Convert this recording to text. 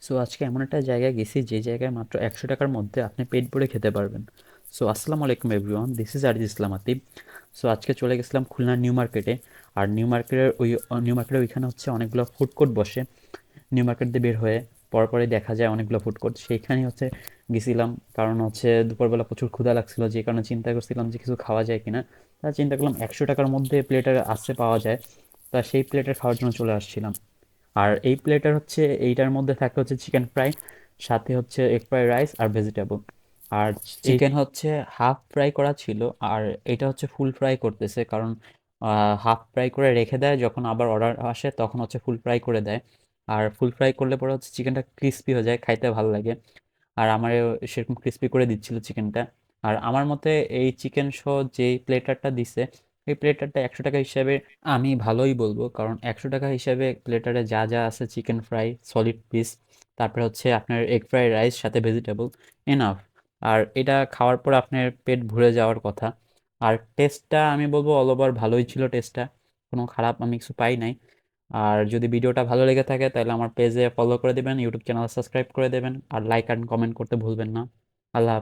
So আজকে এমন একটা জায়গায় গেছি যে জায়গায় মাত্র 100 টাকার মধ্যে আপনি পেট ভরে খেতে পারবেন। সো আসসালামু আলাইকুম everyone, this is Ariz Islam Atib. So আজকে চলে গেছিলাম খুলনা নিউ মার্কেটে। আর নিউ মার্কেটের ওইখানে হচ্ছে অনেকগুলো ফুড কোর্ট বসে। নিউ মার্কেট দিয়ে বের হয়ে পরপরই দেখা যায় অনেকগুলো ফুড কোর্ট, সেইখানেই হচ্ছে গেছিলাম। কারণ হচ্ছে দুপুরবেলা প্রচুর ক্ষুধা লাগছিল, যে কারণে চিন্তা করছিলাম যে কিছু খাওয়া যায় কিনা। তা চিন্তা করলাম 100 টাকার মধ্যে প্লেটার আসছে পাওয়া যায়, তা সেই প্লেটার খাওয়ার জন্য চলে আসছিলাম। আর এই প্লেটার হচ্ছে এইটার মধ্যে থাকে হচ্ছে চিকেন ফ্রাই, সাথে হচ্ছে এগ ফ্রাই রাইস আর ভেজিটেবল। আর চিকেন হচ্ছে হাফ ফ্রাই করা ছিল, আর এটা হচ্ছে ফুল ফ্রাই করতেছে, কারণ হাফ ফ্রাই করে রেখে দেয়, যখন আবার অর্ডার আসে তখন হচ্ছে ফুল ফ্রাই করে দেয়। আর ফুল ফ্রাই করলে পরে হচ্ছে চিকেনটা ক্রিস্পি হয়ে যায়, খাইতে ভালো লাগে। আর আমার সেরকম ক্রিস্পি করে দিচ্ছিল চিকেনটা। আর আমার মতে এই চিকেন সহ যেই প্লেটারটা দিছে, এই প্লেটারটা 100 টাকা হিসাবে আমি ভালোই বলবো। কারণ 100 টাকা হিসাবে প্লেটারে যা যা আছে, চিকেন ফ্রাই সলিড পিস, তারপরে হচ্ছে আপনার এগ ফ্রাই রাইস সাথে ভেজিটেবল, এনাফ। আর এটা খাওয়ার পর আপনার পেট ভরে যাওয়ার কথা। আর টেস্টটা আমি বলবো অল ওভার ভালোই ছিল, টেস্টটা কোনো খারাপ আমি কিছু পাই নাই। আর যদি ভিডিওটা ভালো লেগে থাকে তাহলে আমার পেজে ফলো করে দেবেন, ইউটিউব চ্যানেল সাবস্ক্রাইব করে দেবেন, আর লাইক অ্যান্ড কমেন্ট করতে ভুলবেন না। আল্লাহ হাফেজ।